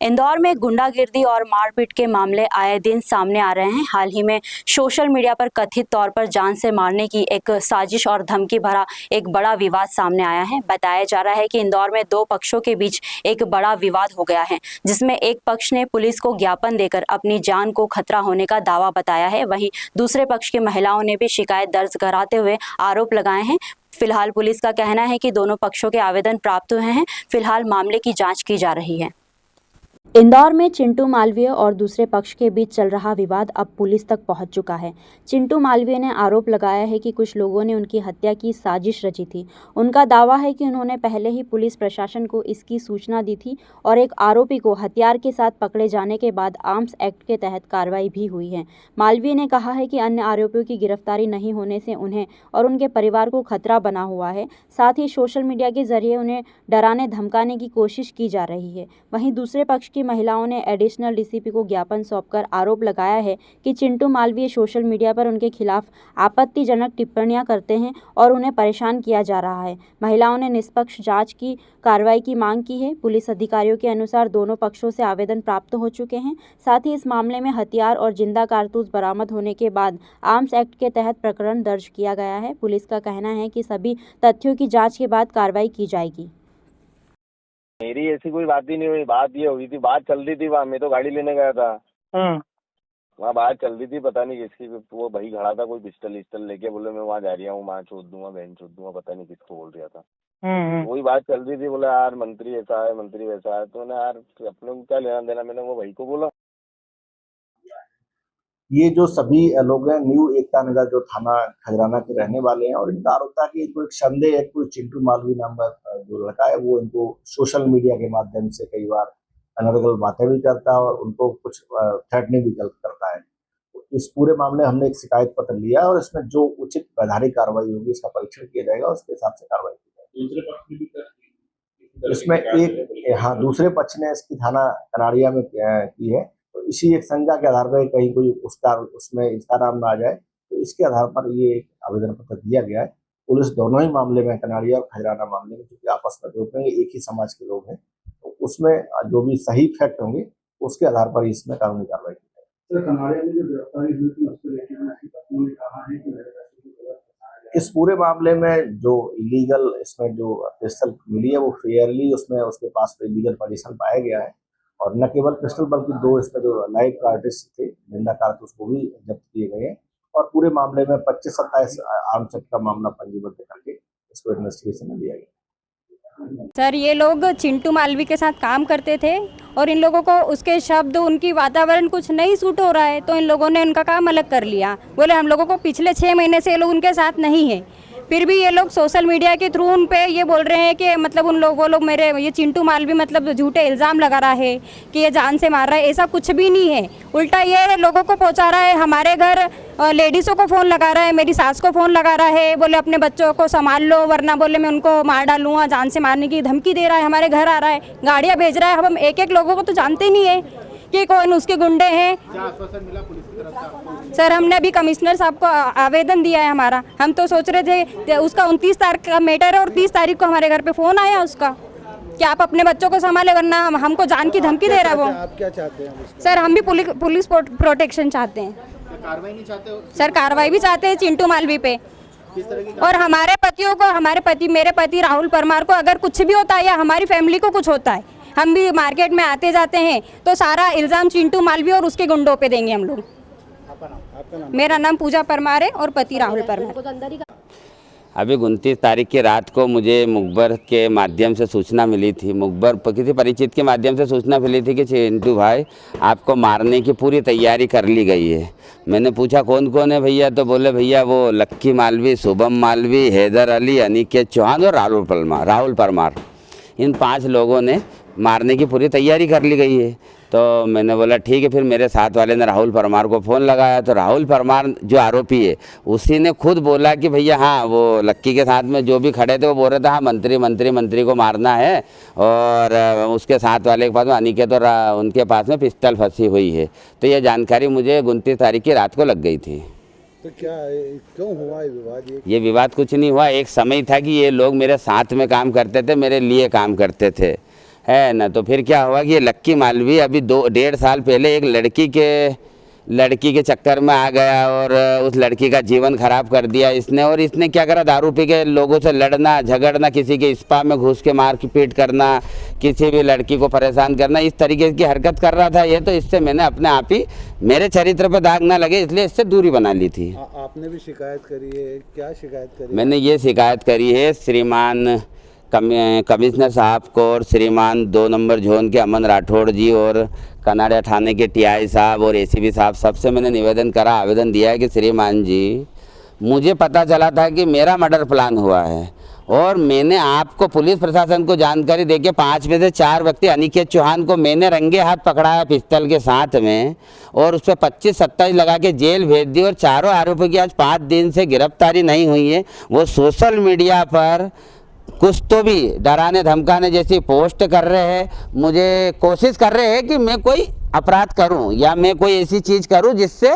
इंदौर में गुंडागिर्दी और मारपीट के मामले आए दिन सामने आ रहे हैं। हाल ही में सोशल मीडिया पर कथित तौर पर जान से मारने की एक साजिश और धमकी भरा एक बड़ा विवाद सामने आया है। बताया जा रहा है कि इंदौर में दो पक्षों के बीच एक बड़ा विवाद हो गया है, जिसमें एक पक्ष ने पुलिस को ज्ञापन देकर अपनी जान को खतरा होने का दावा बताया है। वहीं दूसरे पक्ष की महिलाओं ने भी शिकायत दर्ज कराते हुए आरोप लगाए हैं। फिलहाल पुलिस का कहना है कि दोनों पक्षों के आवेदन प्राप्त हुए हैं। फिलहाल मामले की जाँच की जा रही है। इंदौर में चिंटू मालवीय और दूसरे पक्ष के बीच चल रहा विवाद अब पुलिस तक पहुंच चुका है। चिंटू मालवीय ने आरोप लगाया है कि कुछ लोगों ने उनकी हत्या की साजिश रची थी। उनका दावा है कि उन्होंने पहले ही पुलिस प्रशासन को इसकी सूचना दी थी और एक आरोपी को हथियार के साथ पकड़े जाने के बाद आर्म्स एक्ट के तहत कार्रवाई भी हुई है। मालवीय ने कहा है कि अन्य आरोपियों की गिरफ्तारी नहीं होने से उन्हें और उनके परिवार को खतरा बना हुआ है। साथ ही सोशल मीडिया के जरिए उन्हें डराने धमकाने की कोशिश की जा रही है। वहीं दूसरे पक्ष की महिलाओं ने एडिशनल डीसीपी को ज्ञापन सौंपकर आरोप लगाया है कि चिंटू मालवीय सोशल मीडिया पर उनके खिलाफ आपत्तिजनक टिप्पणियां करते हैं और उन्हें परेशान किया जा रहा है। महिलाओं ने निष्पक्ष जांच की कार्रवाई की मांग की है। पुलिस अधिकारियों के अनुसार दोनों पक्षों से आवेदन प्राप्त हो चुके हैं। साथ ही इस मामले में हथियार और जिंदा कारतूस बरामद होने के बाद आर्म्स एक्ट के तहत प्रकरण दर्ज किया गया है। पुलिस का कहना है कि सभी तथ्यों की जाँच के बाद कार्रवाई की जाएगी। मेरी ऐसी कोई बात ही नहीं हुई। बात ये हुई थी, बात चल रही थी वहाँ। मैं तो गाड़ी लेने गया था, वहाँ बात चल रही थी, पता नहीं किसकी। वो भाई खड़ा था, कोई पिस्टल विस्टल लेके, बोले मैं वहाँ जा रहा हूँ, वहाँ छोड़ दूंगा, बहन छोड़ दूंगा, पता नहीं किसको बोल रहा था। वही बात चल रही थी। बोला यार मंत्री ऐसा है, मंत्री वैसा है। तो ना यार अपने को क्या लेना देना। मैंने वो भाई को बोला, ये जो सभी लोग हैं न्यू एकता नगर जो थाना खजराना के रहने वाले हैं, और इनका आरोप था कि इनको एक संदेह है, कोई चिंटू मालवी नाम का जो लड़का है वो इनको सोशल मीडिया के माध्यम से कई बार अनर्गल बातें भी करता है और उनको कुछ थ्रेटनिंग भी करता है। तो इस पूरे मामले हमने एक शिकायत पत्र लिया और इसमें जो उचित वैधानिक कार्रवाई होगी इसका परीक्षण किया जाएगा, उसके हिसाब से कार्रवाई की जाएगी। इसमें एक दूसरे पक्ष ने इसकी थाना कनाड़िया में की है। तो इसी एक संज्ञा के आधार पर कहीं कोई उसमें इसका नाम ना आ जाए, तो इसके आधार पर ये एक आवेदन पत्र दिया गया है। पुलिस दोनों ही मामले में, कनाड़िया और खजराना मामले में, क्योंकि आपस में लोग हैं, एक ही समाज के लोग हैं, तो उसमें जो भी सही फैक्ट होंगे उसके आधार पर इसमें कानूनी कार्रवाई की जाएगी। कनाड़िया में जो गिरफ्तारी हुई थी उसको लेकर कहा है कि इस पूरे मामले में जो इलीगल इसमें जो पिस्टल मिली है वो फेयरली उसमें उसके पास इलीगल पोजीशन पाया गया है। और न केवल पिस्टल बल्कि दो इसमें जो लाइव कार्टिस्ट थे, जिंदा कारतूस, वो भी जब्त किए गए हैं। और पूरे मामले में 25-27 आर्म्स एक्ट का मामला पंजीबद्ध करके इसको इन्वेस्टिगेशन में लिया गया। सर, ये लोग चिंटू मालवी के साथ काम करते थे और इन लोगों को उसके शब्द, उनकी वातावरण कुछ नहीं सूट हो रहा है, तो इन लोगों ने उनका काम अलग कर लिया। बोले हम लोगों को पिछले 6 महीने से ये लोग उनके साथ नहीं है, फिर भी ये लोग सोशल मीडिया के थ्रू उन पे ये बोल रहे हैं कि मतलब वो लोग मेरे ये चिंटू मालवी मतलब झूठे इल्ज़ाम लगा रहा है कि ये जान से मार रहा है। ऐसा कुछ भी नहीं है, उल्टा ये लोगों को पहुंचा रहा है। हमारे घर लेडीज़ों को फ़ोन लगा रहा है, मेरी सास को फ़ोन लगा रहा है, बोले अपने बच्चों को संभाल लो वरना बोले मैं उनको मार डालूंगा, जान से मारने की धमकी दे रहा है। हमारे घर आ रहा है, गाड़ियाँ भेज रहा है। हम एक लोगों को तो जानते नहीं है कि कौन उसके गुंडे हैं। सर, हमने अभी कमिश्नर साहब को आवेदन दिया है हमारा। हम तो सोच रहे थे उसका 29 तारीख का मैटर है और 30 तारीख को हमारे घर पे फ़ोन आया उसका कि आप अपने बच्चों को संभाले वरना हमको जान की धमकी दे रहा है वो। आप क्या चाहते हैं? सर, हम भी पुलिस प्रोटेक्शन चाहते हैं। कार्रवाई नहीं चाहते हो? सर, कार्रवाई भी चाहते हैं चिंटू मालवी पे। और हमारे पतियों को, मेरे पति राहुल परमार को अगर कुछ भी होता है या हमारी फैमिली को कुछ होता है, हम भी मार्केट में आते जाते हैं तो सारा इल्ज़ाम चिंटू मालवी और उसके गुंडों पे देंगे हम लोग। आपका नाम? मेरा नाम पूजा परमार है और पति राहुल परमार। अभी 29 तारीख की रात को मुझे मुखबर के माध्यम से सूचना मिली थी, मुखबर किसी परिचित के माध्यम से सूचना मिली थी कि चिंटू भाई आपको मारने की पूरी तैयारी कर ली गई है। मैंने पूछा कौन कौन है भैया, तो बोले भैया वो लक्की मालवी, शुभम मालवी, हैदर अली, अनिकेत चौहान और राहुल परमार, इन 5 लोगों ने मारने की पूरी तैयारी कर ली गई है। तो मैंने बोला ठीक है। फिर मेरे साथ वाले ने राहुल परमार को फ़ोन लगाया तो राहुल परमार जो आरोपी है उसी ने खुद बोला कि भैया हाँ, वो लक्की के साथ में जो भी खड़े थे वो बोल रहे थे हाँ मंत्री को मारना है। और उसके साथ वाले के पास में अनिकेत और उनके पास में पिस्टल फंसी हुई है। तो ये जानकारी मुझे 29 तारीख की रात को लग गई थी। तो क्या क्यों हुआ ये विवाद? ये विवाद कुछ नहीं हुआ। एक समय था कि ये लोग मेरे साथ में काम करते थे, मेरे लिए काम करते थे। है ना। तो फिर क्या हुआ कि ये लक्की मालवी अभी 2-1.5 साल पहले एक लड़की के चक्कर में आ गया और उस लड़की का जीवन खराब कर दिया इसने। और इसने क्या करा, दारू पी के लोगों से लड़ना झगड़ना, किसी के स्पा में घुस के मार पीट करना, किसी भी लड़की को परेशान करना, इस तरीके की हरकत कर रहा था ये। तो इससे मैंने अपने आप ही, मेरे चरित्र पे दाग ना लगे इसलिए इससे दूरी बना ली थी। आपने भी शिकायत करी है, क्या शिकायत करी? मैंने ये शिकायत करी है श्रीमान कमिश्नर साहब को और श्रीमान 2 नंबर जोन के अमन राठौड़ जी और कनाड़ा थाने के टीआई साहब और एसीपी साहब, सबसे मैंने निवेदन करा, आवेदन दिया है कि श्रीमान जी, मुझे पता चला था कि मेरा मर्डर प्लान हुआ है और मैंने आपको, पुलिस प्रशासन को जानकारी देके 5 में से 4 व्यक्ति, अनिकेत चौहान को मैंने रंगे हाथ पकड़ाया पिस्तौल के साथ में और उस पर 25-27 लगा के जेल भेज दी। और चारों आरोपियों की आज 5 दिन से गिरफ्तारी नहीं हुई है। वो सोशल मीडिया पर कुछ तो भी डराने धमकाने जैसी पोस्ट कर रहे हैं, मुझे कोशिश कर रहे हैं कि मैं कोई अपराध करूं या मैं कोई ऐसी चीज़ करूं जिससे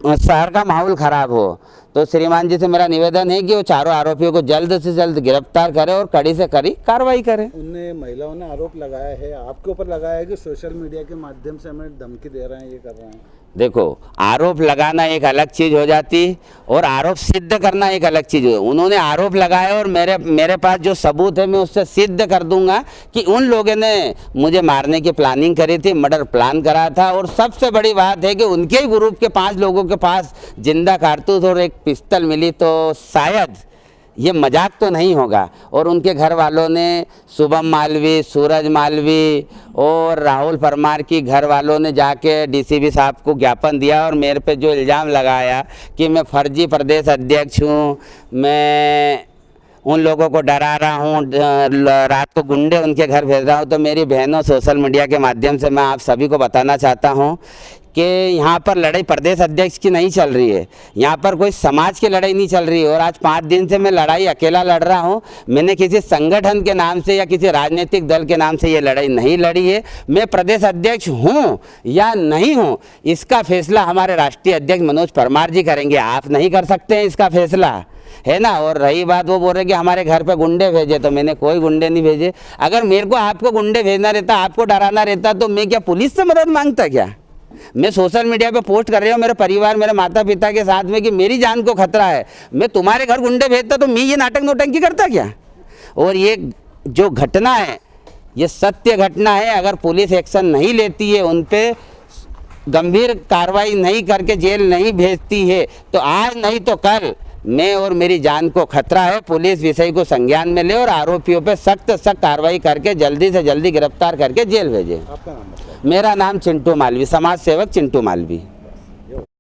शहर का माहौल ख़राब हो। तो श्रीमान जी से मेरा निवेदन है कि वो चारों आरोपियों को जल्द से जल्द गिरफ्तार करें और कड़ी से कड़ी कार्रवाई करें। उनने, महिलाओं ने आरोप लगाया है, आपके ऊपर लगाया है कि सोशल मीडिया के माध्यम से हमें धमकी दे रहे हैं, ये कर रहे हैं। देखो, आरोप लगाना एक अलग चीज़ हो जाती और आरोप सिद्ध करना एक अलग चीज़ हो। उन्होंने आरोप लगाया और मेरे पास जो सबूत है मैं उससे सिद्ध कर दूंगा कि उन लोगों ने मुझे मारने की प्लानिंग करी थी, मर्डर प्लान करा था। और सबसे बड़ी बात है कि उनके ही ग्रुप के 5 लोगों के पास जिंदा कारतूस और एक पिस्तौल मिली, तो शायद ये मजाक तो नहीं होगा। और उनके घर वालों ने, शुभम मालवी, सूरज मालवी और राहुल परमार की घर वालों ने जाके डीसीपी साहब को ज्ञापन दिया और मेरे पे जो इल्ज़ाम लगाया कि मैं फर्जी प्रदेश अध्यक्ष हूँ, मैं उन लोगों को डरा रहा हूँ, रात को गुंडे उनके घर भेज रहा हूँ। तो मेरी बहनों, सोशल मीडिया के माध्यम से मैं आप सभी को बताना चाहता हूँ कि यहाँ पर लड़ाई प्रदेश अध्यक्ष की नहीं चल रही है, यहाँ पर कोई समाज की लड़ाई नहीं चल रही है। और आज 5 दिन से मैं लड़ाई अकेला लड़ रहा हूँ। मैंने किसी संगठन के नाम से या किसी राजनीतिक दल के नाम से ये लड़ाई नहीं लड़ी है। मैं प्रदेश अध्यक्ष हूँ या नहीं हूँ, इसका फैसला हमारे राष्ट्रीय अध्यक्ष मनोज परमार जी करेंगे। आप नहीं कर सकते हैं इसका फैसला, है ना। और रही बात, वो बोल रहे कि हमारे घर पे गुंडे भेजे, तो मैंने कोई गुंडे नहीं भेजे। अगर मेरे को आपको गुंडे भेजना रहता, आपको डराना रहता, तो मैं क्या पुलिस से मदद मांगता क्या? मैं सोशल मीडिया पे पोस्ट कर रहा हूँ मेरे परिवार, मेरे माता पिता के साथ में कि मेरी जान को खतरा है, मैं तुम्हारे घर गुंडे भेजता तो मैं ये नाटक नोटंकी करता क्या? और ये जो घटना है ये सत्य घटना है। अगर पुलिस एक्शन नहीं लेती है, उन पे गंभीर कार्रवाई नहीं करके जेल नहीं भेजती है, तो आज नहीं तो कल मैं और मेरी जान को खतरा है। पुलिस विषय को संज्ञान में ले और आरोपियों पे सख्त कार्रवाई करके जल्दी से जल्दी गिरफ्तार करके जेल भेजे। आपका नाम बताइए। मेरा नाम चिंटू मालवी, समाज सेवक चिंटू मालवी।